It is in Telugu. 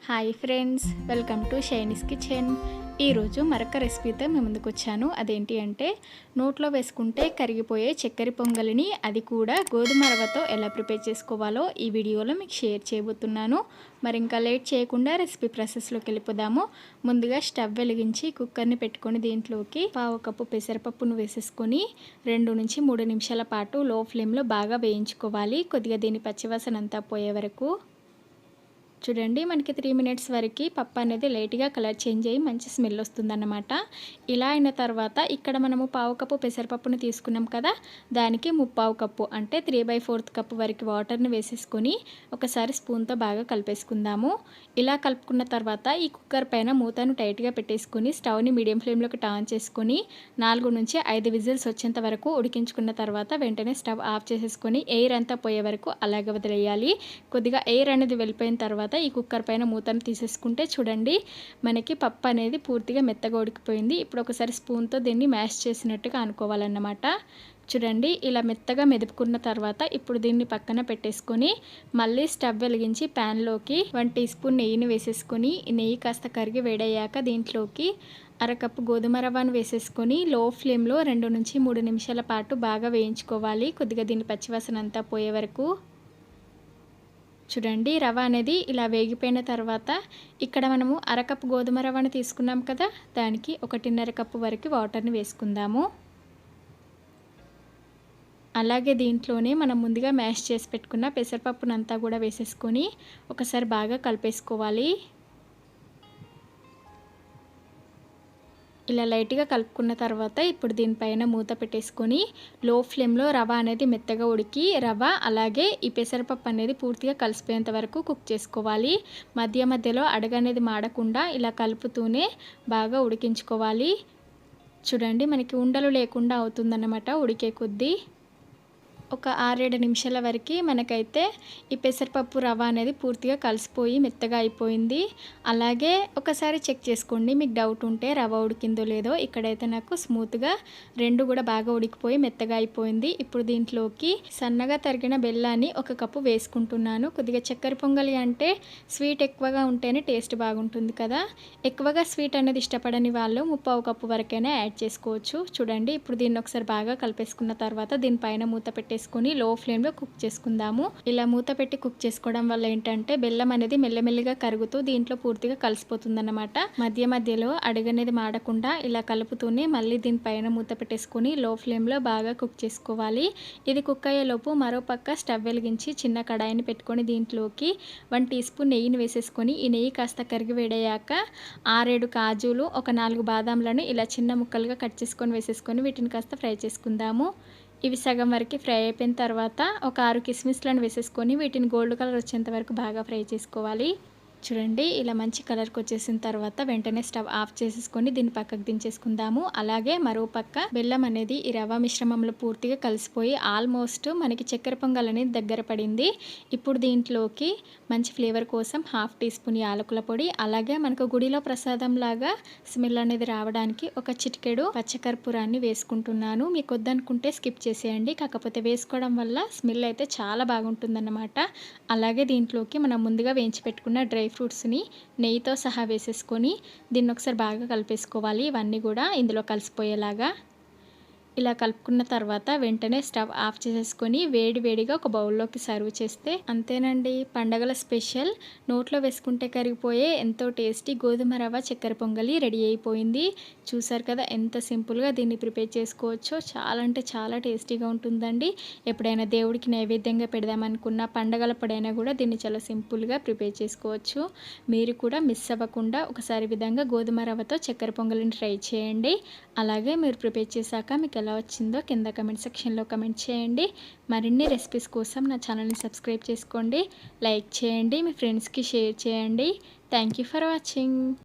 Hi friends, welcome to Shiny's kitchen. ఈరోజు మరొక రెసిపీతో మేము ముందుకు వచ్చాను. అదేంటి అంటే నోట్లో వేసుకుంటే కరిగిపోయే చక్కెర పొంగలిని, అది కూడా గోధుమ రవ్వతో ఎలా ప్రిపేర్ చేసుకోవాలో ఈ వీడియోలో మీకు షేర్ చేయబోతున్నాను. మరి ఇంకా లేట్ చేయకుండా రెసిపీ ప్రాసెస్లోకి వెళ్ళిపోదాము. ముందుగా స్టవ్ వెలిగించి కుక్కర్ని పెట్టుకొని దీంట్లోకి 1/2 కప్పు పెసరపప్పును వేసేసుకొని 2 నుంచి 3 నిమిషాల పాటు లో ఫ్లేమ్లో బాగా వేయించుకోవాలి. కొద్దిగా దీని పచ్చివాసన అంతా పోయే వరకు. చూడండి, మనకి 3 మినిట్స్ వరకు పప్పు అనేది లైట్గా కలర్ చేంజ్ అయ్యి మంచి స్మెల్ వస్తుందన్నమాట. ఇలా అయిన తర్వాత ఇక్కడ మనము 1/2 కప్పు పెసరపప్పును తీసుకున్నాం కదా, దానికి 3/4 కప్పు అంటే 3/4 కప్పు వరకు వాటర్ని వేసేసుకొని ఒకసారి స్పూన్తో బాగా కలిపేసుకుందాము. ఇలా కలుపుకున్న తర్వాత ఈ కుక్కర్ పైన మూతను టైట్గా పెట్టేసుకొని స్టవ్ని మీడియం ఫ్లేమ్లోకి టర్న్ చేసుకొని 4 నుంచి 5 విజిల్స్ వచ్చేంత వరకు ఉడికించుకున్న తర్వాత వెంటనే స్టవ్ ఆఫ్ చేసేసుకొని ఎయిర్ అంతా పోయే వరకు అలాగే వదిలేయాలి. కొద్దిగా ఎయిర్ అనేది వెళ్ళిపోయిన తర్వాత ఈ కుక్కర్ పైన మూతను తీసేసుకుంటే చూడండి, మనకి పప్పు అనేది పూర్తిగా మెత్తగా ఉడికిపోయింది. ఇప్పుడు ఒకసారి స్పూన్తో దీన్ని మ్యాష్ చేసినట్టుగా అనుకోవాలన్నమాట. చూడండి, ఇలా మెత్తగా మెదుపుకున్న తర్వాత ఇప్పుడు దీన్ని పక్కన పెట్టేసుకొని మళ్ళీ స్టవ్ వెలిగించి ప్యాన్లోకి 1 టీ స్పూన్ నెయ్యిని వేసేసుకొని ఈ నెయ్యి కాస్త కరిగి వేడయ్యాక దీంట్లోకి 1/2 కప్పు గోధుమ రవ్వను వేసేసుకొని లో ఫ్లేమ్లో 2 నుంచి 3 నిమిషాల పాటు బాగా వేయించుకోవాలి. కొద్దిగా దీని పచ్చివాసన అంతా పోయే వరకు. చూడండి, రవ్వ అనేది ఇలా వేగిపోయిన తర్వాత ఇక్కడ మనము 1/2 కప్పు గోధుమ రవ్వను తీసుకున్నాం కదా, దానికి 1.5 కప్పు వరకు వాటర్ని వేసుకుందాము. అలాగే దీంట్లోనే మనం ముందుగా మ్యాష్ చేసి పెట్టుకున్న పెసరపప్పునంతా కూడా వేసేసుకొని ఒకసారి బాగా కలిపేసుకోవాలి. ఇలా లైట్గా కలుపుకున్న తర్వాత ఇప్పుడు దీనిపైన మూత పెట్టేసుకొని లో ఫ్లేమ్లో రవ్వ అనేది మెత్తగా ఉడికి రవ్వ అలాగే ఈ పెసరపప్పు అనేది పూర్తిగా కలిసిపోయేంత వరకు కుక్ చేసుకోవాలి. మధ్య మధ్యలో అడుగు అనేది మాడకుండా ఇలా కలుపుతూనే బాగా ఉడికించుకోవాలి. చూడండి, మనకి ఉండలు లేకుండా అవుతుందన్నమాట ఉడికే కొద్దీ. ఒక 6-7 నిమిషాల వరకు మనకైతే ఈ పెసరపప్పు రవ్వ అనేది పూర్తిగా కలిసిపోయి మెత్తగా అయిపోయింది. అలాగే ఒకసారి చెక్ చేసుకోండి, మీకు డౌట్ ఉంటే రవ్వ ఉడికిందో లేదో. ఇక్కడైతే నాకు స్మూత్గా 2 కూడా బాగా ఉడికిపోయి మెత్తగా అయిపోయింది. ఇప్పుడు దీంట్లోకి సన్నగా తరిగిన బెల్లాన్ని 1 కప్పు వేసుకుంటున్నాను. కొద్దిగా చక్కెర పొంగలి అంటే స్వీట్ ఎక్కువగా ఉంటేనే టేస్ట్ బాగుంటుంది కదా. ఎక్కువగా స్వీట్ అనేది ఇష్టపడని వాళ్ళు 3/4 కప్పు వరకైనా యాడ్ చేసుకోవచ్చు. చూడండి, ఇప్పుడు దీన్ని ఒకసారి బాగా కలిపేసుకున్న తర్వాత దీనిపైన మూత పెట్టేసుకొని లో ఫ్లేమ్లో కుక్ చేసుకుందాము. ఇలా మూత పెట్టి కుక్ చేసుకోవడం వల్ల ఏంటంటే బెల్లం అనేది మెల్లమెల్లిగా కరుగుతూ దీంట్లో పూర్తిగా కలిసిపోతుందన్నమాట. మధ్య మధ్యలో అడుగు అనేది మాడకుండా ఇలా కలుపుతూనే మళ్ళీ దీనిపైన మూత పెట్టేసుకొని లో ఫ్లేమ్లో బాగా కుక్ చేసుకోవాలి. ఇది కుక్ అయ్యేలోపు మరో పక్క స్టవ్ వెలిగించి చిన్న కడాయిని పెట్టుకొని దీంట్లోకి 1 టీ స్పూన్ నెయ్యిని వేసేసుకొని ఈ నెయ్యి కాస్త కరిగి వేడయ్యాక 6-7 కాజులు, ఒక 4 బాదాంలను ఇలా చిన్న ముక్కలుగా కట్ చేసుకొని వేసేసుకొని వీటిని కాస్త ఫ్రై చేసుకుందాము. ఇవి సగం వరకు ఫ్రై అయిపోయిన తర్వాత ఒక 6 కిస్మిస్లను వేసేసుకొని వీటిని గోల్డ్ కలర్ వచ్చేంత వరకు బాగా ఫ్రై చేసుకోవాలి. చూడండి, ఇలా మంచి కలర్కి వచ్చేసిన తర్వాత వెంటనే స్టవ్ ఆఫ్ చేసేసుకొని దీన్ని పక్కకు దించేసుకుందాము. అలాగే మరో పక్క బెల్లం అనేది ఈ రవ్వ మిశ్రమంలో పూర్తిగా కలిసిపోయి ఆల్మోస్ట్ మనకి చక్కెర పొంగల్ అనేది దగ్గర పడింది. ఇప్పుడు దీంట్లోకి మంచి ఫ్లేవర్ కోసం 1/2 టీ స్పూన్ యాలకుల పొడి, అలాగే మనకు గుడిలో ప్రసాదం లాగా స్మెల్ అనేది రావడానికి ఒక చిటికెడు పచ్చకర్పూరాన్ని వేసుకుంటున్నాను. మీకు వద్దనుకుంటే స్కిప్ చేసేయండి, కాకపోతే వేసుకోవడం వల్ల స్మెల్ అయితే చాలా బాగుంటుందన్నమాట. అలాగే దీంట్లోకి మనం ముందుగా వేయించి పెట్టుకున్న డ్రై ఫ్రూట్స్ని నెయ్యితో సహా వేసేసుకొని దీన్ని ఒకసారి బాగా కలిపేసుకోవాలి. ఇవన్నీ కూడా ఇందులో కలిసిపోయేలాగా. ఇలా కలుపుకున్న తర్వాత వెంటనే స్టవ్ ఆఫ్ చేసేసుకొని వేడివేడిగా ఒక బౌల్లోకి సర్వ్ చేస్తే అంతేనండి, పండగల స్పెషల్ నోట్లో వేసుకుంటే కరిగిపోయే ఎంతో టేస్టీ గోధుమ రవ్వ చక్కెర పొంగలి రెడీ అయిపోయింది. చూసారు కదా ఎంత సింపుల్గా దీన్ని ప్రిపేర్ చేసుకోవచ్చో. చాలా అంటే చాలా టేస్టీగా ఉంటుందండి. ఎప్పుడైనా దేవుడికి నైవేద్యంగా పెడదామనుకున్న పండగలప్పుడైనా కూడా దీన్ని చాలా సింపుల్గా ప్రిపేర్ చేసుకోవచ్చు. మీరు కూడా మిస్ అవ్వకుండా ఒకసారి విధంగా గోధుమ రవ్వతో చక్కెర పొంగలిని ట్రై చేయండి. అలాగే మీరు ప్రిపేర్ చేశాక మీకు ఎలా వచ్చిందో కింద కమెంట్ సెక్షన్లో కమెంట్ చేయండి. మరిన్ని రెసిపీస్ కోసం నా ఛానల్ని సబ్స్క్రైబ్ చేసుకోండి, లైక్ చేయండి, మీ ఫ్రెండ్స్కి షేర్ చేయండి. Thank you for watching.